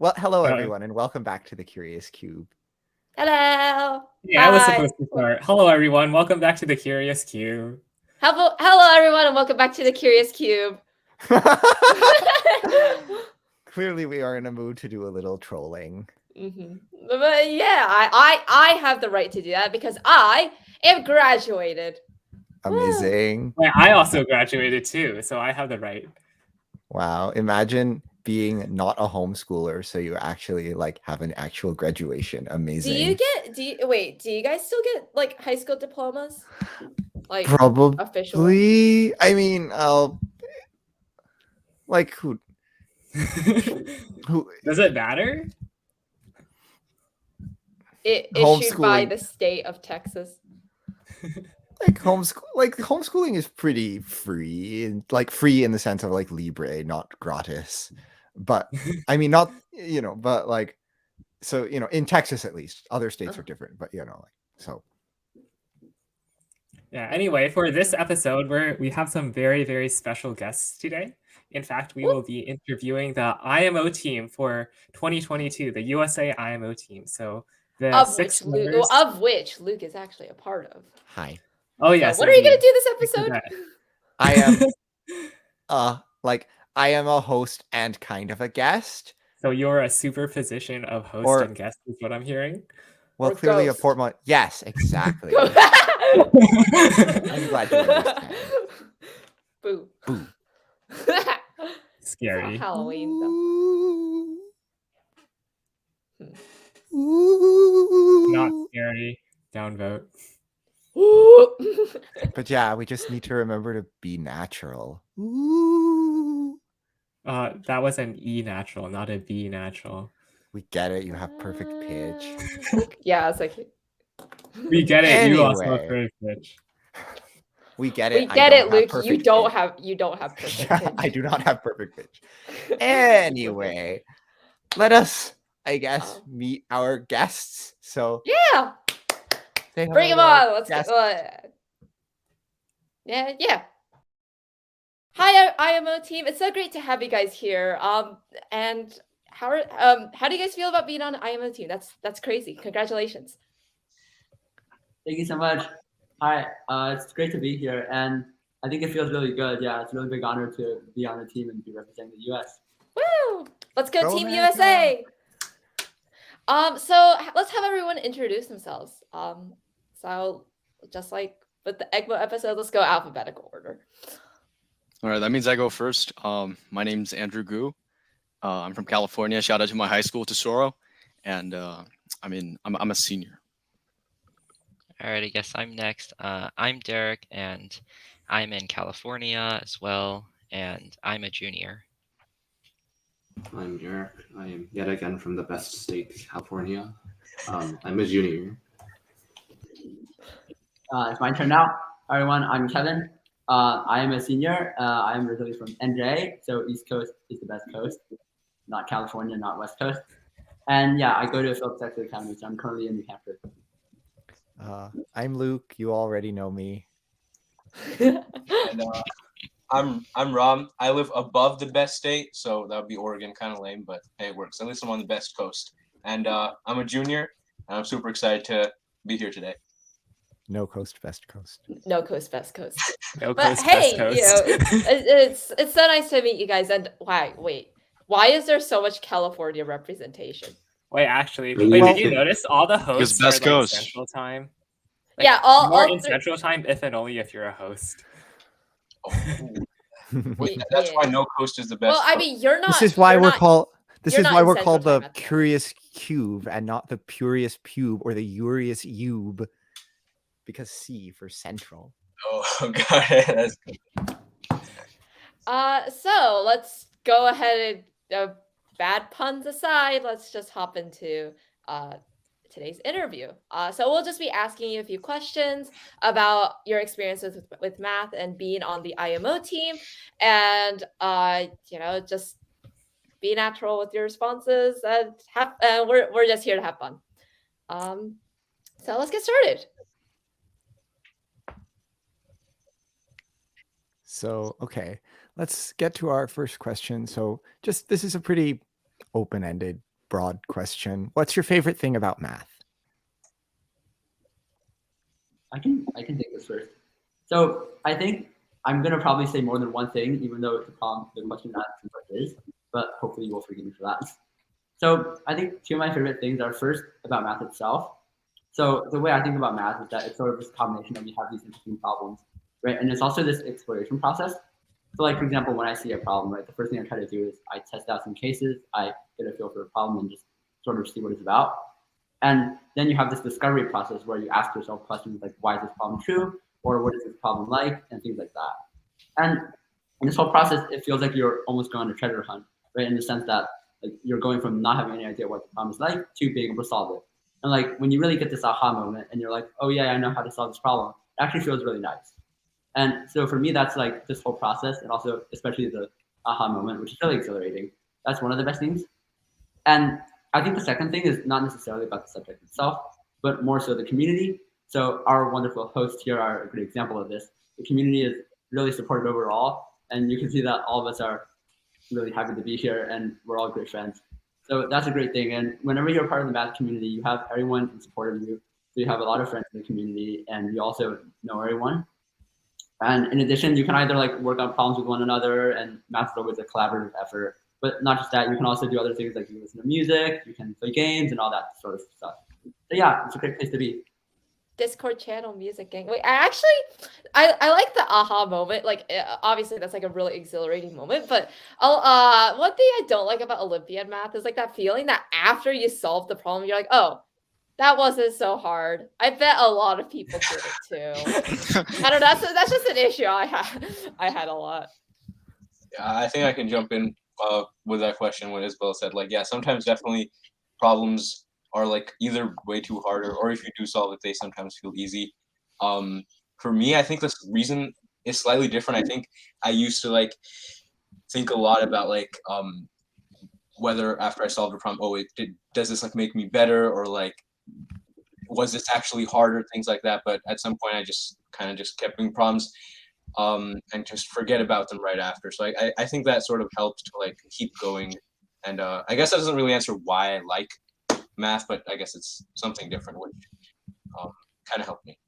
Well, hello Uh, everyone, and welcome back to the Curious Cube. Hello. Yeah, I was Hi. supposed to start. Hello, everyone. Welcome back to the Curious Cube. Hello, everyone, and welcome back to the Curious Cube. Clearly, we are in a mood to do a little trolling. But yeah, I have the right to do that because I am graduated. Amazing. Wait, I also graduated too, so I have the right. Wow. Imagine being not a homeschooler, so you actually like have an actual graduation. Amazing. Do you guys still get like high school diplomas? Like Probably. official? I mean, like who Does it matter? Issued by the state of Texas. Like homeschooling is pretty free, and like free in the sense of like libre, not gratis. But I mean, not but like, so in Texas at least. Other states are different, but like so. Yeah. Anyway, for this episode, we have some very, very special guests today. In fact, we will be interviewing the IMO team for 2022, the USA IMO team. So of which Luke is actually a part of. Hi. Oh yes. So what are you gonna do this episode? I am I am a host and kind of a guest. So you're a superposition of host and guest, is what I'm hearing. Well, or clearly ghost. a portmanteau. Yes, exactly. I'm glad you understand. Boo. Boo. Scary. Halloween though. Not scary. Downvote. But yeah, we just need to remember to be natural. That was an E natural, not a B natural. We get it. You have perfect pitch. Yeah, it's like. We get it. Anyway. You also have perfect pitch. We get it. We get it, Luke. You don't have perfect pitch. I do not have perfect pitch. Anyway, let us, I guess, meet our guests. So yeah, bring them on. Let's go. Yeah. Hi, IMO team. It's so great to have you guys here. And how do you guys feel about being on the IMO team? That's crazy. Congratulations. Thank you so much. Hi, it's great to be here, and I think it feels really good. Yeah, it's a really big honor to be on the team and be representing the U.S. Woo! Let's go Team America. USA. So let's have everyone introduce themselves. So just like with the EGMO episode, let's go alphabetical order. All right, that means I go first. My name's Andrew Gu. I'm from California. Shout out to my high school, Tesoro, and I'm a senior. All right, I guess I'm next. I'm Derek, and I'm in California as well, and I'm a junior. I'm Eric. I am yet again from the best state, California. I'm a junior. It's my turn now. Hi, everyone. I'm Kevin. I am a senior. I am originally from NJ, so East Coast is the best coast, not California, not West Coast. And yeah, I go to Phillips Texas Academy, so I'm currently in New Hampshire. I'm Luke. You already know me. And I'm Ram. I live above the best state, so that would be Oregon. Kind of lame, but hey, it works. At least I'm on the best coast. And I'm a junior, and I'm super excited to be here today. No coast, best coast. No coast, best coast. No but coast, hey, best coast. It's so nice to meet you guys. And why is there so much California representation? Wait, actually, did you notice all the hosts are like Central Time? Like, yeah, all in Central Time, if and only if you're a host. Oh. Wait, that's why no coast is the best. Well, I mean, you're not. This is why we're called. This is why we're called the Curious Cube and not the Purious Pube or the Urious Ube, because C for Central. Oh, got it. That's good. So let's go ahead and bad puns aside, let's just hop into today's interview. So we'll just be asking you a few questions about your experiences with math and being on the IMO team, and just be natural with your responses and we're just here to have fun. So let's get started. So, okay, let's get to our first question. So this is a pretty open-ended broad question. What's your favorite thing about math? I can take this first. So I think I'm gonna probably say more than one thing, even though it's the question not what it is, but hopefully you will forgive me for that. So I think two of my favorite things are first about math itself. So the way I think about math is that it's sort of this combination of you have these interesting problems, right? And it's also this exploration process. So like, for example, when I see a problem, right, the first thing I try to do is I test out some cases, I get a feel for the problem and just sort of see what it's about. And then you have this discovery process where you ask yourself questions like, why is this problem true? Or what is this problem like? And things like that. And in this whole process, it feels like you're almost going on a treasure hunt, right? In the sense that like you're going from not having any idea what the problem is like to being able to solve it. And like when you really get this aha moment and you're like, oh yeah, I know how to solve this problem, it actually feels really nice. And so for me, that's like this whole process, and also especially the aha moment, which is really exhilarating. That's one of the best things. And I think the second thing is not necessarily about the subject itself, but more so the community. So our wonderful hosts here are a good example of this. The community is really supportive overall, and you can see that all of us are really happy to be here, and we're all great friends. So that's a great thing. And whenever you're part of the math community, you have everyone in support of you. So you have a lot of friends in the community, and you also know everyone. And in addition, you can either like work on problems with one another, and math is always a collaborative effort. But not just that, you can also do other things like you listen to music, you can play games, and all that sort of stuff. So yeah, it's a great place to be. Discord channel music gang. Wait, I like the aha moment. Like obviously that's like a really exhilarating moment. But one thing I don't like about Olympiad math is like that feeling that after you solve the problem, you're like, oh, that wasn't so hard. I bet a lot of people did it too. I don't know. That's just an issue I had a lot. Yeah, I think I can jump in with that question when Isabel said, like, yeah, sometimes definitely problems are like either way too hard, or if you do solve it, they sometimes feel easy. For me, I think the reason is slightly different. I think I used to like think a lot about like whether after I solved a problem, oh, does this like make me better, or like was this actually harder, things like that. But at some point, I just kind of just kept doing problems and just forget about them right after. So I think that sort of helps to like keep going. And I guess that doesn't really answer why I like math, but I guess it's something different, which kind of helped me.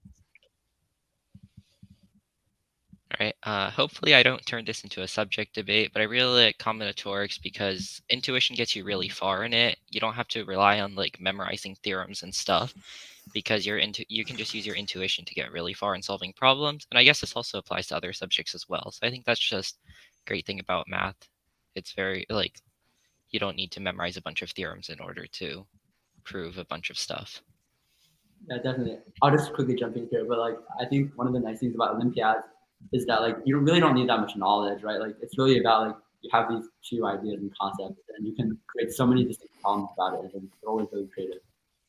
All right. Hopefully I don't turn this into a subject debate, but I really like combinatorics because intuition gets you really far in it. You don't have to rely on like memorizing theorems and stuff because you can just use your intuition to get really far in solving problems. And I guess this also applies to other subjects as well. So I think that's just a great thing about math. It's very like you don't need to memorize a bunch of theorems in order to prove a bunch of stuff. Yeah, definitely. I'll just quickly jump in here, but like I think one of the nice things about Olympiads is that like you really don't need that much knowledge, right? Like it's really about like you have these two ideas and concepts, and you can create so many distinct problems about it, and they're always really creative.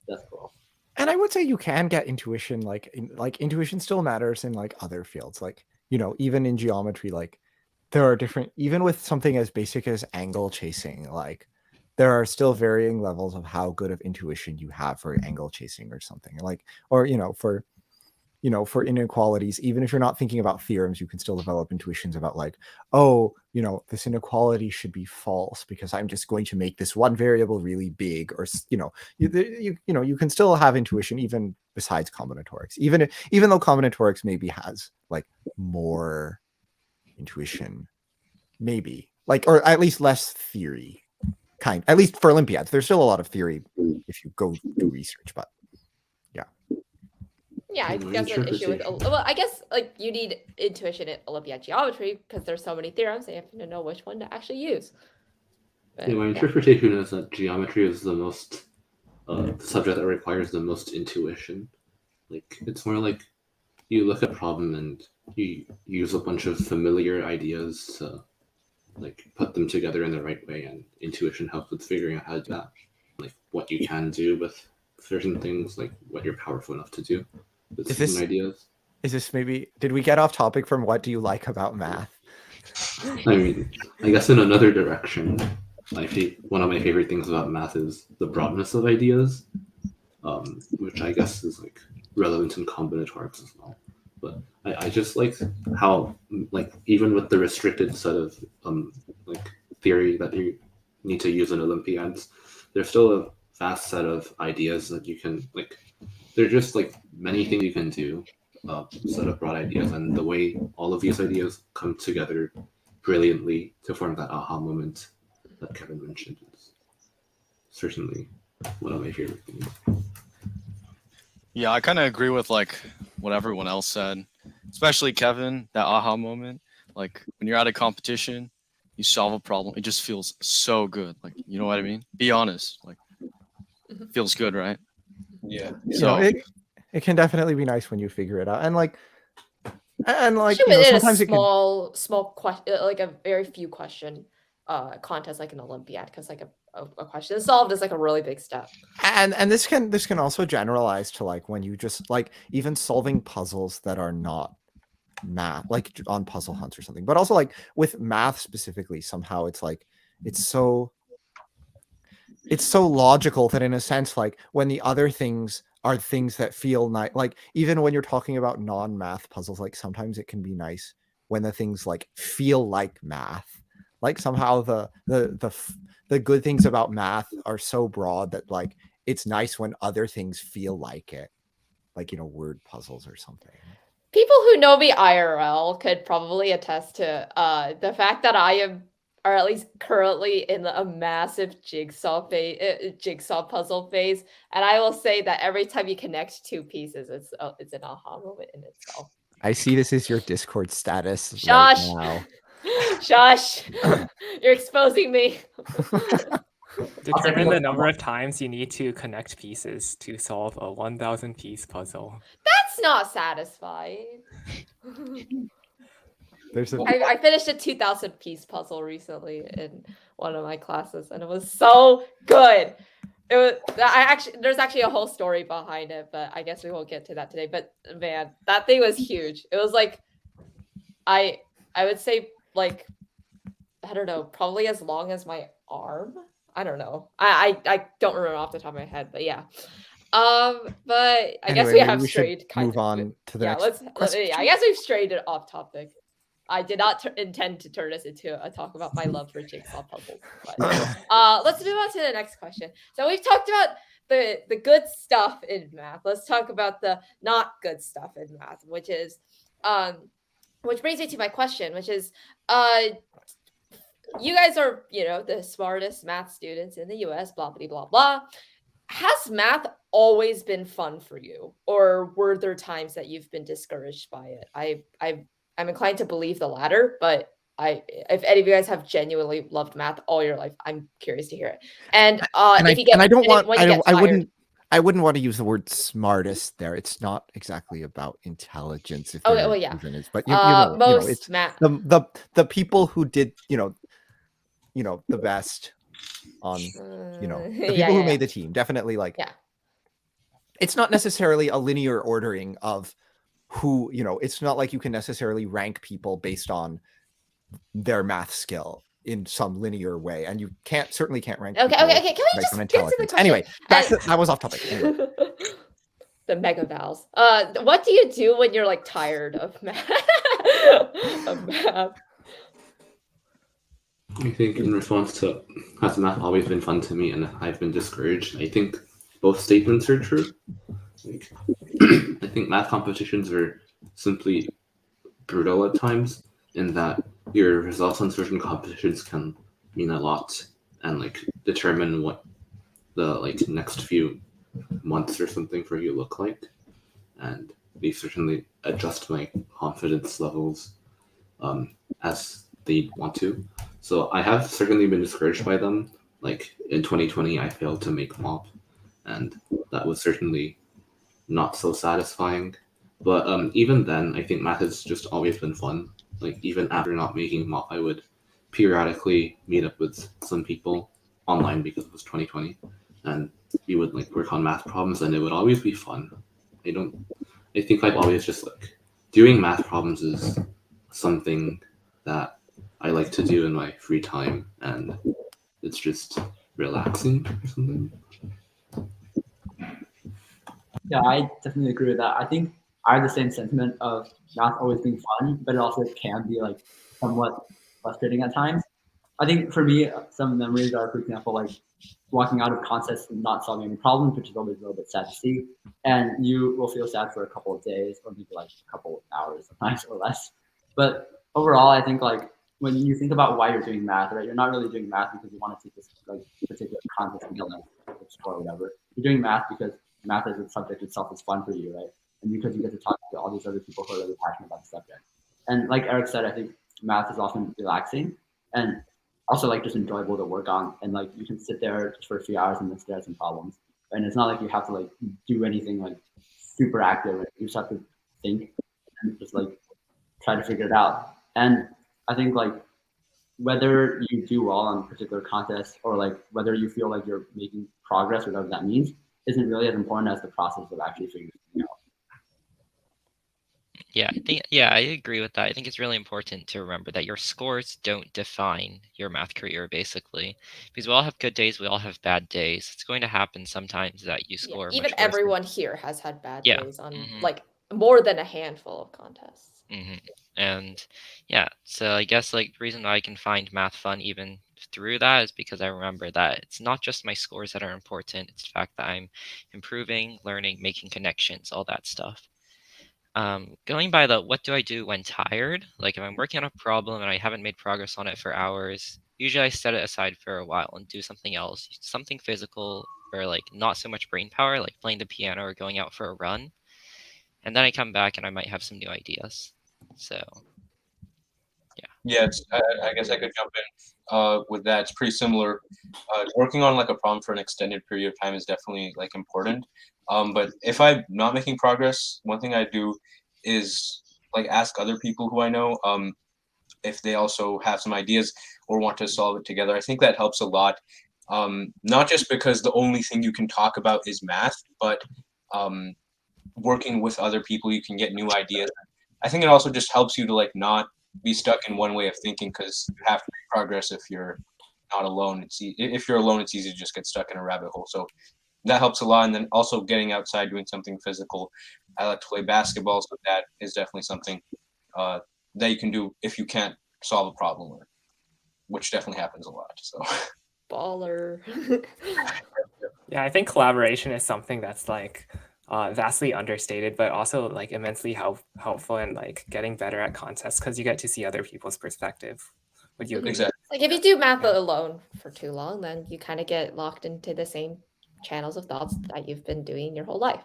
That's cool. And I would say you can get intuition, like intuition still matters in like other fields, like even in geometry, like there are different, even with something as basic as angle chasing, like there are still varying levels of how good of intuition you have for angle chasing or something, like, or for inequalities, even if you're not thinking about theorems, you can still develop intuitions about like, oh, this inequality should be false because I'm just going to make this one variable really big, or you can still have intuition even besides combinatorics, even though combinatorics maybe has like more intuition, maybe, like, or at least less theory, at least for Olympiads. There's still a lot of theory if you go do research, but yeah, I guess an issue with I guess like you need intuition in Olympiad geometry because there's so many theorems, so you have to know which one to actually use. But, my interpretation is that geometry is the most subject that requires the most intuition. Like it's more like you look at a problem and you use a bunch of familiar ideas to like put them together in the right way, and intuition helps with figuring out how to do that, like what you can do with certain things, like what you're powerful enough to do with certain ideas. Is this maybe, did we get off topic from what do you like about math? I mean, I guess in another direction, one of my favorite things about math is the broadness of ideas, which I guess is like relevant in combinatorics as well. But I just like how, like, even with the restricted set of like theory that you need to use in Olympiads, there's still a vast set of ideas that you can like. There's just like many things you can do, set of broad ideas, and the way all of these ideas come together brilliantly to form that aha moment that Kevin mentioned is certainly one of my favorite things. Yeah, I kind of agree with like what everyone else said, especially Kevin. That aha moment, like when you're at a competition, you solve a problem. It just feels so good. Like, you know what I mean? Be honest. Like, feels good, right? Yeah. You know, it can definitely be nice when you figure it out, and like Especially you know, in a sometimes it can. small question, like a very few question contest, like an Olympiad, because like a question solved is like a really big step. And this can also generalize to like when you just like even solving puzzles that are not math, like on puzzle hunts or something, but also like with math specifically, somehow it's like it's so logical that in a sense, like when the other things are things that feel nice, like even when you're talking about non-math puzzles, like sometimes it can be nice when the things like feel like math, like somehow the good things about math are so broad that like it's nice when other things feel like it, like, you know, word puzzles or something. People who know me IRL could probably attest to the fact that I am, or at least currently, in a massive jigsaw puzzle phase, and I will say that every time you connect two pieces, it's an aha moment in itself. I see this is your Discord status Shush! right now. Shush! You're exposing me. Determine the number of times you need to connect pieces to solve a 1,000 piece puzzle. That's not satisfying. I finished a 2,000 piece puzzle recently in one of my classes, and it was so good. It was there's actually a whole story behind it, but I guess we won't get to that today. But man, that thing was huge. It was like I would say like, I don't know, probably as long as my arm. I don't know. I don't remember off the top of my head, but yeah. But I guess we have strayed kind move of on to the yeah, next question. I guess we've strayed it off topic. I did not intend to turn this into a talk about my love for jigsaw puzzles. But let's move on to the next question. So we've talked about the good stuff in math. Let's talk about the not good stuff in math, which is which brings me to my question, which is you guys are, you know, the smartest math students in the US, blah blah blah blah. Has math always been fun for you, or were there times that you've been discouraged by it? I'm inclined to believe the latter, but if any of you guys have genuinely loved math all your life, I'm curious to hear it. And if you get, I wouldn't want to use the word smartest there. It's not exactly about intelligence. If well, yeah, even is, but you know, it's math. the people who did, you know, the best on, you know, the people who made the team, definitely, like, it's not necessarily a linear ordering of who, you know, it's not like you can necessarily rank people based on their math skill in some linear way, and you certainly can't rank okay. Can we just get to the question? Anyway, that was off topic. Anyway. The mega vowels. What do you do when you're like tired of math? I think in response to, has math always been fun to me and I've been discouraged, I think both statements are true. Like, I think math competitions are simply brutal at times, in that your results on certain competitions can mean a lot and like determine what the like next few months or something for you look like. And they certainly adjust my confidence levels as they want to. So I have certainly been discouraged by them. Like in 2020, I failed to make MOP, and that was certainly not so satisfying. But even then, I think math has just always been fun. Like even after not making MOP, I would periodically meet up with some people online because it was 2020, and we would like work on math problems, and it would always be fun. I think I've always just like doing math problems is something that I like to do in my free time, and it's just relaxing or something. Yeah, I definitely agree with that. I think I have the same sentiment of math always being fun, but it also can be like somewhat frustrating at times. I think for me, some memories are, for example, like walking out of contests and not solving any problems, which is always a little bit sad to see. And you will feel sad for a couple of days or maybe like a couple of hours sometimes or less. But overall, I think like when you think about why you're doing math, right? You're not really doing math because you want to take this like particular contest and get like a score or whatever. You're doing math because math as a subject itself is fun for you, right? And because you get to talk to all these other people who are really passionate about the subject. And like Eric said, I think math is often relaxing and also like just enjoyable to work on. And like you can sit there just for a few hours and then stare at some problems. And it's not like you have to like do anything like super active. You just have to think and just like try to figure it out. And I think like whether you do well on particular contests or like whether you feel like you're making progress, whatever that means, isn't really as important as the process of actually figuring it out. Yeah, I agree with that. I think it's really important to remember that your scores don't define your math career, basically, because we all have good days, we all have bad days. It's going to happen sometimes that you score Even much worse. everyone here has had bad Yeah. days on like more than a handful of contests. And yeah, so I guess like the reason I can find math fun even through that is because I remember that it's not just my scores that are important. It's the fact that I'm improving, learning, making connections, all that stuff. Going by the what do I do when tired? Like if I'm working on a problem and I haven't made progress on it for hours, usually I set it aside for a while and do something else, something physical or like not so much brain power, like playing the piano or going out for a run. And then I come back and I might have some new ideas. So yeah, I guess I could jump in with that. It's pretty similar. Working on like a problem for an extended period of time is definitely like important. But if I'm not making progress, one thing I do is like ask other people who I know if they also have some ideas or want to solve it together. I think that helps a lot. Not just because the only thing you can talk about is math, but working with other people, you can get new ideas. I think it also just helps you to like not be stuck in one way of thinking because you have to make progress if you're not alone. If you're alone, it's easy to just get stuck in a rabbit hole. So that helps a lot. And then also getting outside, doing something physical. I like to play basketball, so that is definitely something that you can do if you can't solve a problem, which definitely happens a lot. So Baller. Yeah, I think collaboration is something that's like vastly understated, but also like immensely helpful in like getting better at contests because you get to see other people's perspective. Would you agree? Exactly. Like if you do math alone for too long, then you kind of get locked into the same channels of thoughts that you've been doing your whole life.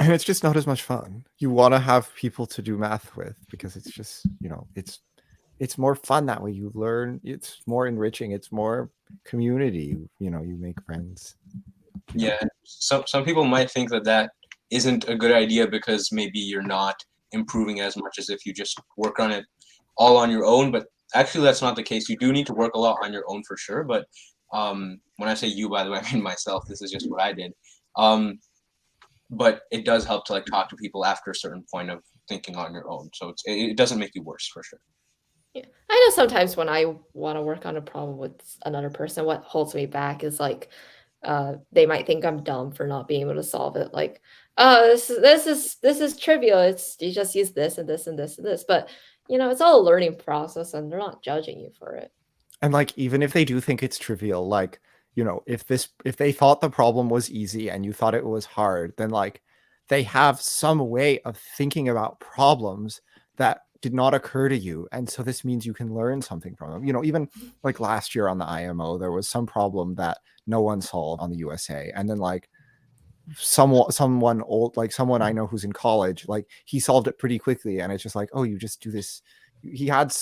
And it's just not as much fun. You want to have people to do math with because it's just, it's more fun that way. You learn, it's more enriching, it's more community, you make friends. Yeah, some people might think that isn't a good idea because maybe you're not improving as much as if you just work on it all on your own, but actually that's not the case. You do need to work a lot on your own for sure, but when I say you, by the way, I mean myself. This is just what I did. But it does help to like talk to people after a certain point of thinking on your own. So it doesn't make you worse for sure. Yeah. I know sometimes when I want to work on a problem with another person, what holds me back is like they might think I'm dumb for not being able to solve it. Like, oh, this is trivial. It's you just use this and this and this and this. But it's all a learning process, and they're not judging you for it. And like even if they do think it's trivial, like if they thought the problem was easy and you thought it was hard, then like they have some way of thinking about problems that did not occur to you, and so this means you can learn something from them. Even like last year on the IMO, there was some problem that no one solved on the USA, and then like someone old, like someone I know who's in college, like he solved it pretty quickly, and it's just like, oh, you just do this. He had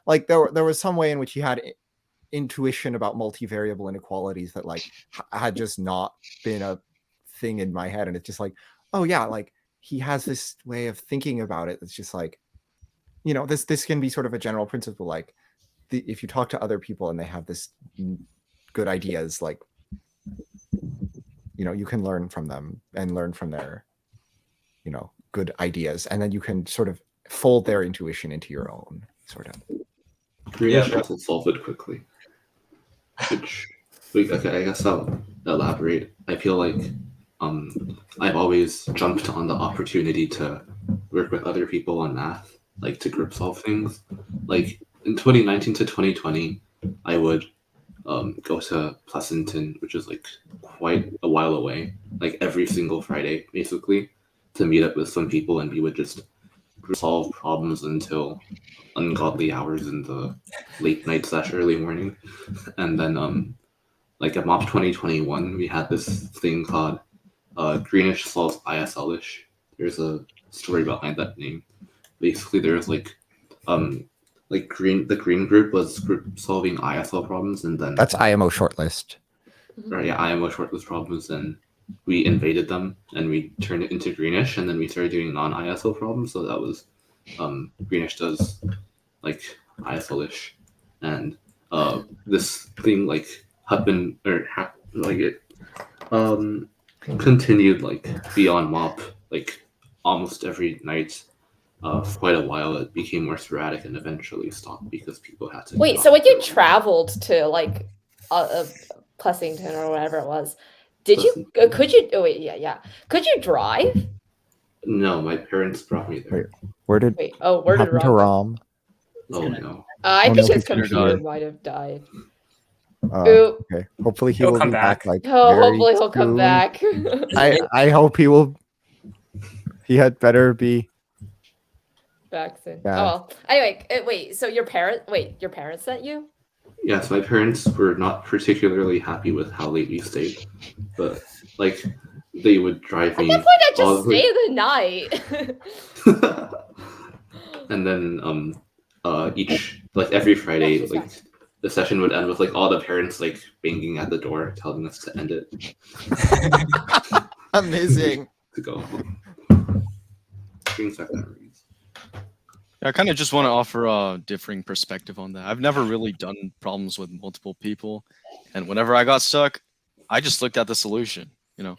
like there was some way in which he had intuition about multivariable inequalities that like had just not been a thing in my head, and it's just like, oh yeah, like he has this way of thinking about it. It's just like, this can be sort of a general principle, like if you talk to other people and they have this good ideas, like you can learn from them and learn from their good ideas, and then you can sort of fold their intuition into your own sort of. Yeah, to solve it quickly. Which, okay, I guess I'll elaborate. I feel like I've always jumped on the opportunity to work with other people on math, like to group solve things. Like in 2019 to 2020, I would go to Pleasanton, which is like quite a while away, like every single Friday, basically, to meet up with some people, and we would just solve problems until ungodly hours in the late night/early morning. And then like at MOP 2021, we had this thing called Greenish solves ISL-ish. There's a story behind that name. Basically, there's like the green group was group solving ISL problems, and then That's IMO shortlist. right, yeah, IMO shortlist problems, and we invaded them and we turned it into Greenish, and then we started doing non-ISL problems. So that was Greenish does like ISL-ish, and this thing like happened or like it continued like beyond MOP, like almost every night. For quite a while, it became more sporadic and eventually stopped because people had to. Wait, so when you traveled to like Plessington or whatever it was, could you? Oh wait, yeah. Could you drive? No, my parents brought me there. Where did where what did happened to Rom? Rom? Oh no. I Oh, think no, his computer computer died. might have died. Okay. Hopefully he He'll will come be back. like Oh, very hopefully he'll come soon. back. I hope he will. He had better be. Back soon. Yeah. Oh well. Anyway, wait. So your parents sent you? Yes, my parents were not particularly happy with how late we stayed, but like they would drive At me. that point, I all just the way- stay the night. And then each like every Friday, That's like the session would end with like all the parents like banging at the door, telling us to end it Amazing. to go home. Brings back memories. I kind of just want to offer a differing perspective on that. I've never really done problems with multiple people, and whenever I got stuck, I just looked at the solution. You know,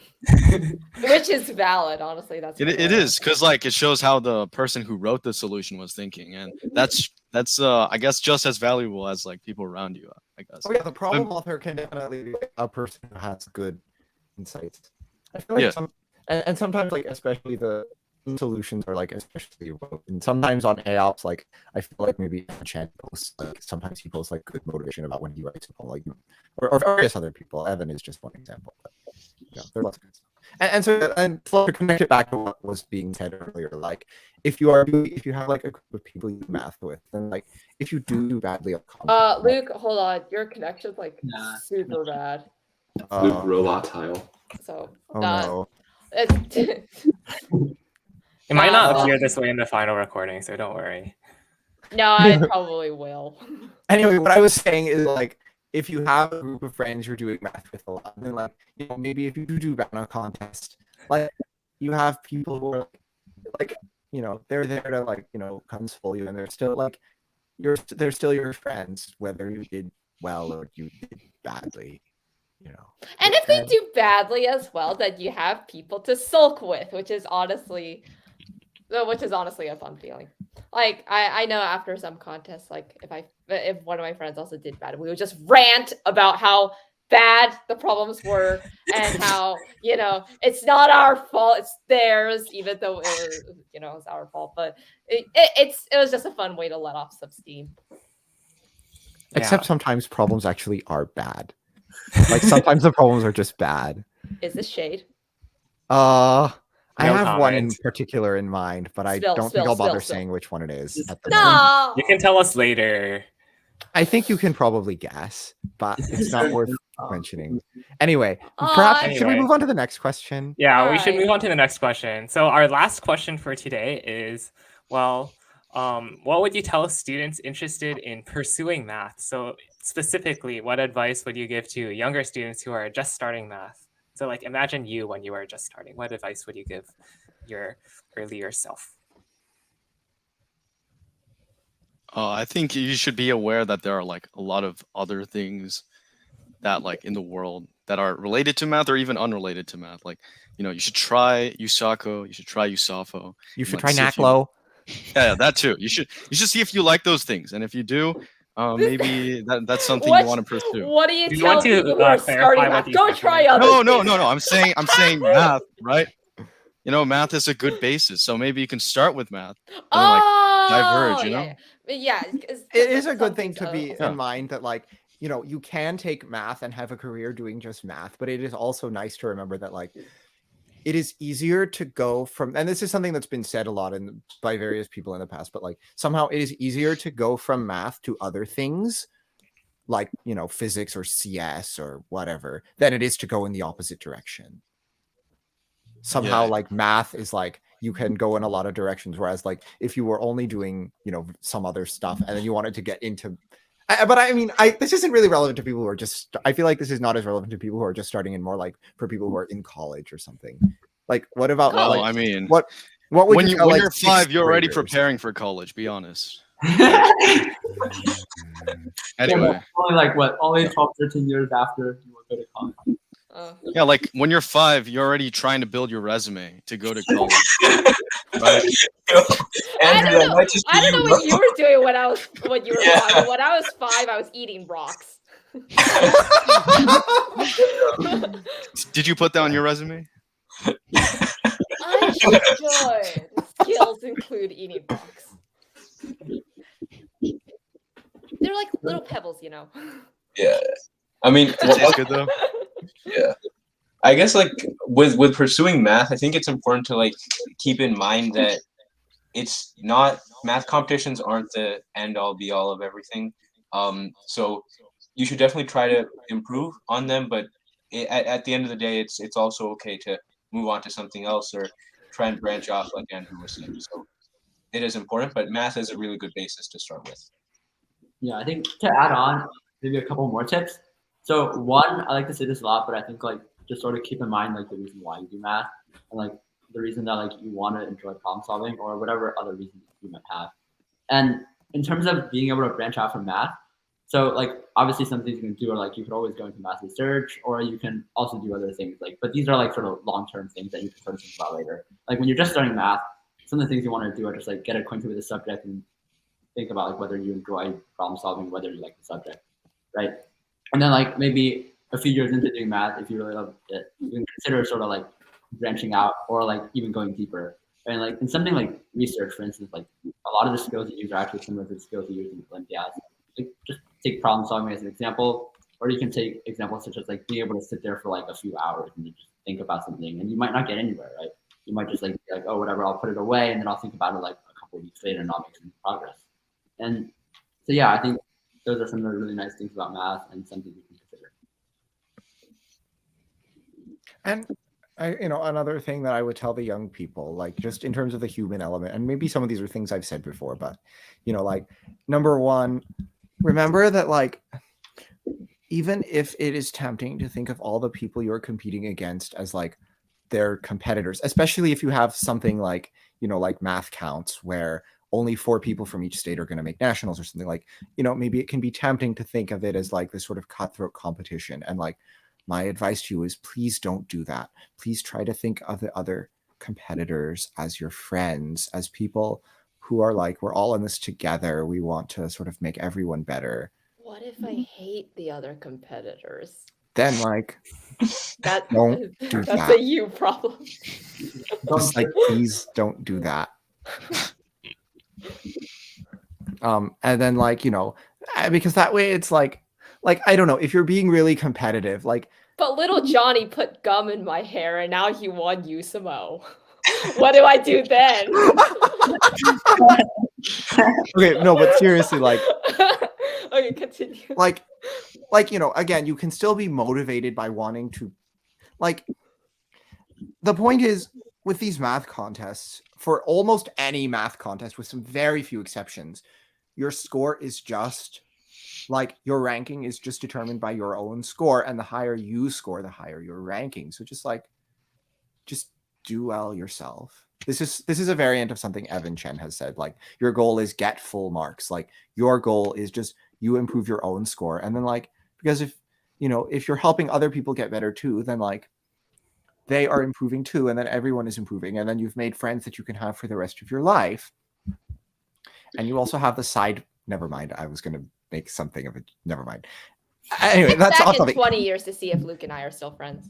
Which is valid, honestly. That's it is because like it shows how the person who wrote the solution was thinking, and that's I guess just as valuable as like people around you. I guess. Oh yeah, the problem author can definitely be a person who has good insights. I feel like and sometimes like especially the solutions are like especially and sometimes on AOPS like I feel like maybe Chan posts like sometimes he posts like good motivation about when he writes a poem like or various other people. Evan is just one example. But, yeah, there's lots of good stuff. And so to connect it back to what was being said earlier, like if you have like a group of people you do math with, then like if you do badly on content, Luke, hold on. Your connection's like super bad. Luke robot tile. So oh no. It might not appear this way in the final recording, so don't worry. No, I probably will. Anyway, what I was saying is like if you have a group of friends you're doing math with a lot, then like maybe if you do bad on a contest, like you have people who are like they're there to like console you, and they're still like they're still your friends whether you did well or you did badly. And if they do badly as well, then you have people to sulk with, which is honestly a fun feeling. Like I know after some contests, like if one of my friends also did bad, we would just rant about how bad the problems were and how it's not our fault, it's theirs, even though it's our fault. But it was just a fun way to let off some steam. Except sometimes problems actually are bad. Like sometimes the problems are just bad. Is this shade? I have comment. one in particular in mind, but I don't think I'll bother saying which one it is at the moment. No. You can tell us later. I think you can probably guess, but it's not worth mentioning. Anyway, perhaps should we move on to the next question? Yeah, we should move on to the next question. So our last question for today is, well, what would you tell students interested in pursuing math? So specifically, what advice would you give to younger students who are just starting math? So like imagine you when you were just starting. What advice would you give your earlier self? I think you should be aware that there are like a lot of other things that like in the world that are related to math or even unrelated to math. Like, you should try USACO, you should try USAFO. You should like, try NACLO. Yeah, that too. You should see if you like those things. And if you do, maybe that's something you want to pursue. What do you tell people who are starting math? Go try other No. I'm saying math, right? you know, math is a good basis. So maybe you can start with math. Oh, then, like, diverge, you yeah, know? yeah. It is a good thing to be Yeah. in mind that, like, you know, you can take math and have a career doing just math, but it is also nice to remember that, like, it is easier to go from, and this is something that's been said a lot by various people in the past, but like somehow it is easier to go from math to other things like, you know, physics or CS or whatever than it is to go in the opposite direction. Somehow, Yeah. like, math is like you can go in a lot of directions, whereas like if you were only doing, you know, some other stuff and then you wanted to get into but I mean, this isn't really relevant to people who are just, I feel like this is not as relevant to people who are just starting, and more like for people who are in college or something. Like, what about, Well, like, I mean, what would when you tell, when like, you're 5, you're already sixth graders? preparing for college. Be honest. Yeah, Anyway, only like what? Only 12, 13 years after you will go to college. Oh. yeah, like when you're 5, you're already trying to build your resume to go to college. Right? Andrew, that might just be I don't you, know bro. what you were doing when you were Yeah. 5. But when I was 5, I was eating rocks. Did you put that on your resume? I should. Skills include eating rocks. They're like little pebbles, you know. Yeah. I mean, Does it taste good though? yeah. I guess like with pursuing math, I think it's important to like keep in mind that it's not, math competitions aren't the end all be all of everything. So you should definitely try to improve on them, but at the end of the day, it's also okay to move on to something else or try and branch off, like Andrew was saying. So it is important, but math is a really good basis to start with. Yeah, I think to add on, maybe a couple more tips. So one, I like to say this a lot, but I think like just sort of keep in mind like the reason why you do math and like the reason that like you want to enjoy problem solving or whatever other reasons you might have. And in terms of being able to branch out from math, so like obviously some things you can do are like you could always go into math research or you can also do other things like, but these are like sort of long-term things that you can sort of think about later. Like when you're just starting math, some of the things you want to do are just like get acquainted with the subject and think about like whether you enjoy problem solving, whether you like the subject, right? And then like maybe a few years into doing math, if you really love it, you can consider sort of like branching out or like even going deeper. And like in something like research, for instance, like a lot of the skills you use are actually similar to the skills you use in Olympiads. Like just take problem solving as an example, or you can take examples such as like being able to sit there for like a few hours and just think about something, and you might not get anywhere, right? You might just like be like, oh, whatever, I'll put it away, and then I'll think about it like a couple of weeks later, and I'll make some progress. And so yeah, I think those are some of the really nice things about math and something you can consider. And you know, another thing that I would tell the young people, like just in terms of the human element, and maybe some of these are things I've said before, but you know, like number one, remember that like even if it is tempting to think of all the people you're competing against as like their competitors, especially if you have something like, you know, like math counts where only 4 people from each state are going to make nationals or something, like, you know, maybe it can be tempting to think of it as like this sort of cutthroat competition. And like my advice to you is please don't do that. Please try to think of the other competitors as your friends, as people who are like, we're all in this together. We want to sort of make everyone better. What if I hate the other competitors? Then like That don't do that's that. a you problem. Just like please don't do that. And then like, you know, because that way it's like I don't know, if you're being really competitive, like, But little Johnny put gum in my hair and now he won USMO. What do I do then? okay, no, but seriously, like Okay, continue. like you know, again, you can still be motivated by wanting to, like, the point is with these math contests, for almost any math contest with some very few exceptions, your score is just like, your ranking is just determined by your own score, and the higher you score, the higher your ranking. So just do well yourself. This is a variant of something Evan Chen has said, like, your goal is get full marks. Like, your goal is just you improve your own score, and then like, because if you know, if you're helping other people get better too, then like they are improving too, and then everyone is improving, and then you've made friends that you can have for the rest of your life. And you also have the side, never mind, I was going to make something of it, never mind. Anyway, that's back off in topic. 20 years to see if Luke and I are still friends.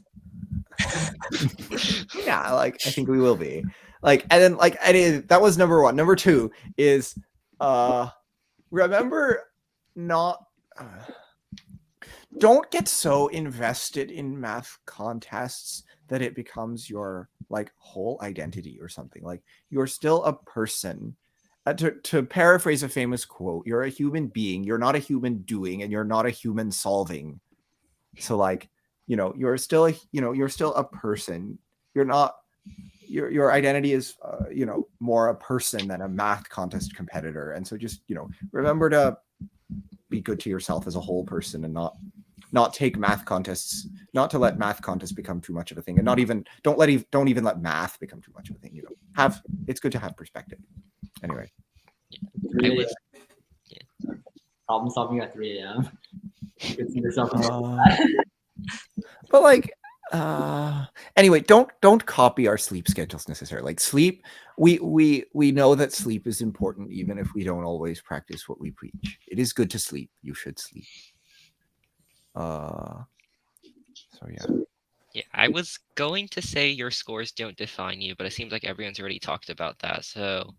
Yeah, like I think we will be. Like, and then like that was number one. Number two is remember not don't get so invested in math contests that it becomes your like whole identity or something. Like you're still a person. To paraphrase a famous quote, you're a human being. You're not a human doing, and you're not a human solving. So like, you're still a person. You're not. Your identity is, more a person than a math contest competitor. And so just, remember to be good to yourself as a whole person and not take math contests, not to let math contests become too much of a thing, and don't even let math become too much of a thing. It's good to have perspective. Anyway, problem solving at 3 a.m. But like, anyway, don't copy our sleep schedules necessarily. Like sleep, we know that sleep is important, even if we don't always practice what we preach. It is good to sleep. You should sleep. So yeah. Yeah, I was going to say your scores don't define you, but it seems like everyone's already talked about that. So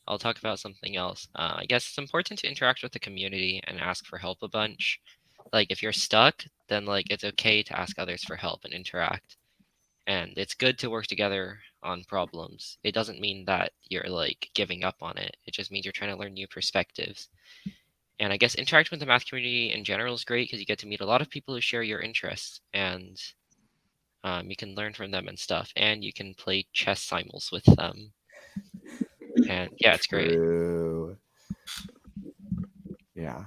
I'll talk about something else. I guess it's important to interact with the community and ask for help a bunch. Like if you're stuck, then like it's okay to ask others for help and interact. And it's good to work together on problems. It doesn't mean that you're like giving up on it. It just means you're trying to learn new perspectives. And I guess interacting with the math community in general is great because you get to meet a lot of people who share your interests, and you can learn from them and stuff. And you can play chess simuls with them. And yeah, it's great. Yeah.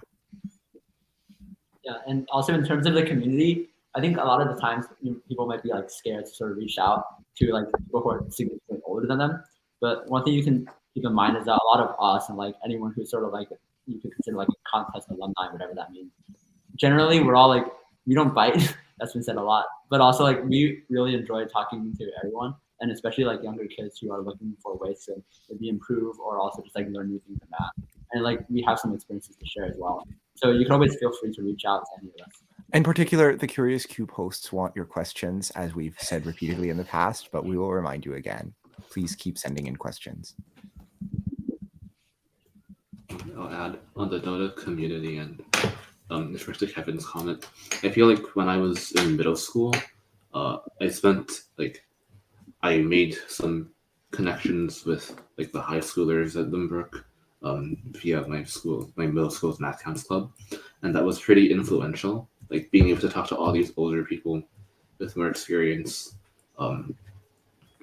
Yeah, and also in terms of the community, I think a lot of the times people might be like scared to sort of reach out to like people who are significantly older than them. But one thing you can keep in mind is that a lot of us and like anyone who's sort of like you could consider like a contest alumni, whatever that means. Generally, we're all like we don't bite. That's been said a lot, but also like we really enjoy talking to everyone, and especially like younger kids who are looking for ways to maybe improve or also just like learn new things in math. And like we have some experiences to share as well. So you can always feel free to reach out to any of us. In particular, the Curious Cube hosts want your questions, as we've said repeatedly in the past, but we will remind you again. Please keep sending in questions. I'll add on the note of community and especially Kevin's comment. I feel like when I was in middle school, I made some connections with like the high schoolers at Limbrook via my middle school's math counts club, and that was pretty influential. Like being able to talk to all these older people with more experience, I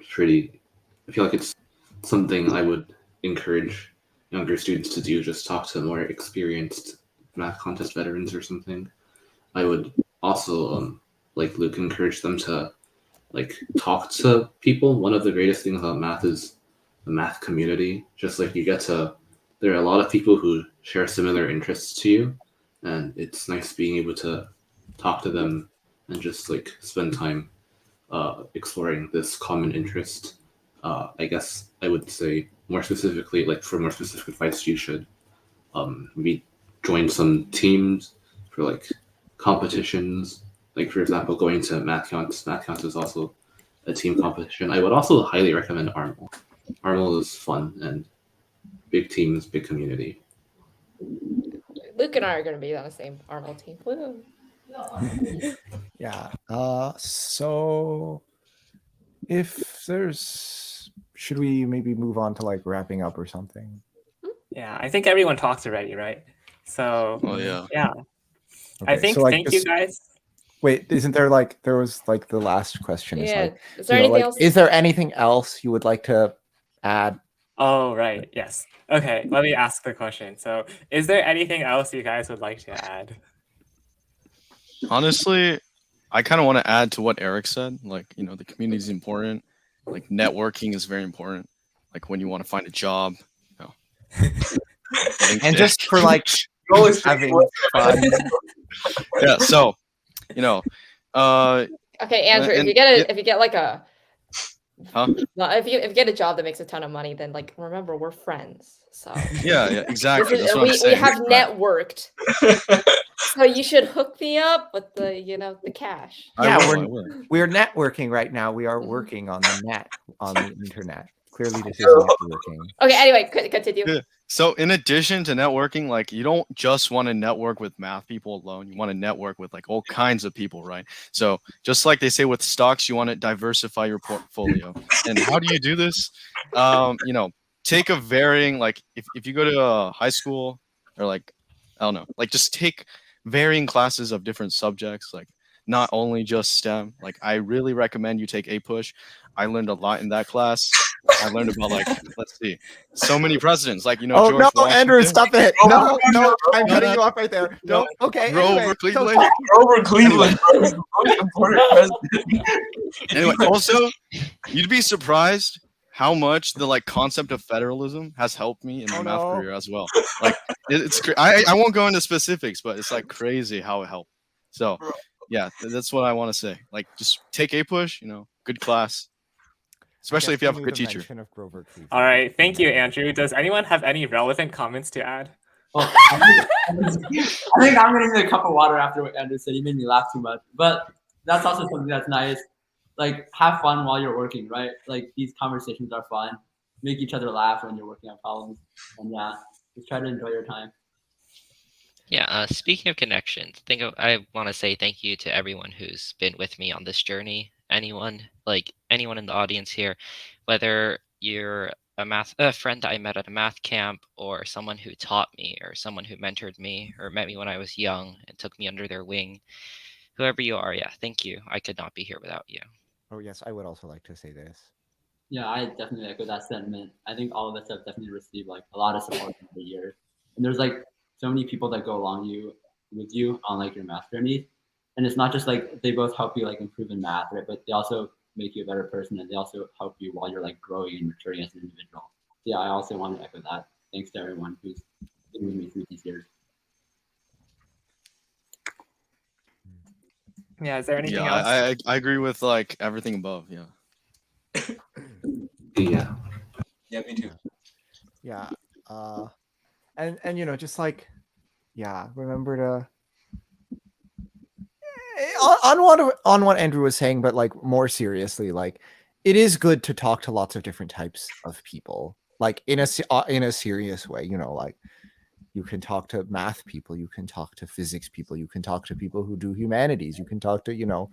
feel like it's something I would encourage younger students to do. Just talk to more experienced math contest veterans or something. I would also, like Luke, encourage them to like talk to people. One of the greatest things about math is the math community. Just like there are a lot of people who share similar interests to you, and it's nice being able to talk to them and just like spend time exploring this common interest. I guess I would say more specifically, like for more specific advice, you should maybe join some teams for like competitions. Like for example, going to math counts. Math counts is also a team competition. I would also highly recommend ARML. ARML is fun and big teams, big community. Luke and I are going to be on the same ARML team. Woo. Yeah. So should we maybe move on to like wrapping up or something? Yeah, I think everyone talked already, right? So yeah. Okay, I think so, like, thank you guys. Wait, isn't there there was like the last question is like, is there anything else? Is there anything else you would like to add? Oh, right. Yes. Okay, let me ask the question. So is there anything else you guys would like to add? Honestly, I kind of want to add to what Eric said. Like, the community is important. Like, networking is very important. Like, when you want to find a job. And just for like having fun. Yeah, so, Okay, Andrew, if you get like a Huh? Well, if you get a job that makes a ton of money, then like remember we're friends. So Yeah, exactly. this is, That's what I'm we saying. have Right. networked. So you should hook me up with the cash. Yeah, I will. we're networking right now. We are Mhm. working on the net, on the internet. Clearly, this is networking. Okay, anyway, continue. Yeah. So in addition to networking, like you don't just want to network with math people alone. You want to network with like all kinds of people, right? So just like they say with stocks, you want to diversify your portfolio. And how do you do this? You know, take a varying, like if you go to a high school or like I don't know, like just take varying classes of different subjects, like not only just STEM. Like I really recommend you take A push. I learned a lot in that class. I learned about like let's see, so many presidents, like Oh George no, Andrew, Washington, stop it! No, I'm No, cutting you off right there. no. Don't. Okay, Grover anyway, Cleveland. Grover Cleveland is the most important president. Anyway, also, you'd be surprised how much the like concept of federalism has helped me in my Oh, math no. career as well. Like I won't go into specifics, but it's like crazy how it helped. So yeah, that's what I want to say. Like just take A push, good class, especially if you have a good teacher. Of Grover Cleveland. All right, thank you, Andrew. Does anyone have any relevant comments to add? Well, I think I'm gonna need a cup of water after what Andrew said. He made me laugh too much. But that's also something that's nice. Like have fun while you're working, right? Like these conversations are fun. Make each other laugh when you're working on problems. And yeah, just try to enjoy your time. Yeah, speaking of connections, I want to say thank you to everyone who's been with me on this journey. Anyone in the audience here, whether you're a friend that I met at a math camp, or someone who taught me, or someone who mentored me, or met me when I was young and took me under their wing. Whoever you are, yeah, thank you. I could not be here without you. Oh yes, I would also like to say this. Yeah, I definitely echo that sentiment. I think all of us have definitely received like a lot of support over the years. And there's like so many people that go along with you on like your math journey. And it's not just like they both help you like improve in math, right? But they also make you a better person, and they also help you while you're like growing and maturing as an individual. So yeah, I also want to echo that. Thanks to everyone who's been with me through these years. Yeah, is there anything Yeah, else? I agree with like everything above. Yeah. Yeah. Yeah, me too. Yeah. And just like, yeah, remember to on what Andrew was saying, but like more seriously, like it is good to talk to lots of different types of people, like in a serious way. Like you can talk to math people, you can talk to physics people, you can talk to people who do humanities, you can talk to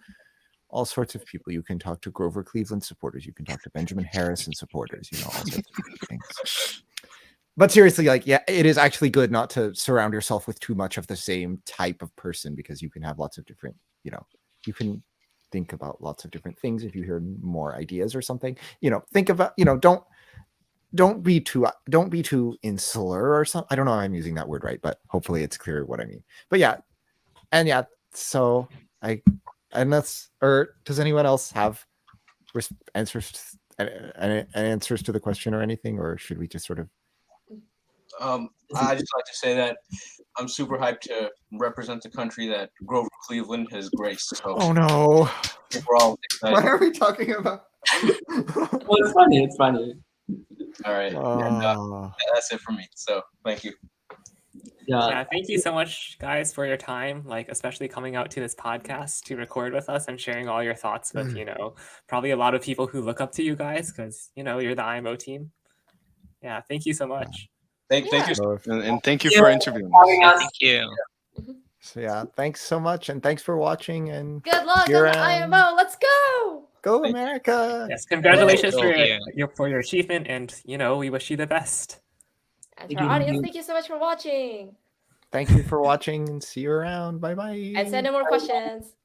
all sorts of people. You can talk to Grover Cleveland supporters, you can talk to Benjamin Harrison supporters, all sorts of things. But seriously, like, yeah, it is actually good not to surround yourself with too much of the same type of person, because you can have lots of different, you can think about lots of different things if you hear more ideas or something. Think about, don't be too insular or something. I don't know if I'm using that word right, but hopefully it's clear what I mean. But yeah, and yeah, so does anyone else have answers to the question or anything, or should we just sort of? I just like to say that I'm super hyped to represent the country that Grover Cleveland has graced. So Oh no! we're all excited. What are we talking about? Well, it's funny. It's funny. All right, and that's it for me. So thank you. Yeah, thank you so much, guys, for your time, like especially coming out to this podcast to record with us and sharing all your thoughts with, probably a lot of people who look up to you guys because, you're the IMO team. Yeah, thank you so much. Thank you. And thank you for interviewing us. Thank you. So yeah, thanks so much, and thanks for watching, and good luck on the IMO. Let's go! Go America! Yes, congratulations for your achievement, and we wish you the best. And to our audience, thank you so much for watching. Thank you for watching, and see you around. Bye bye. And send in more questions.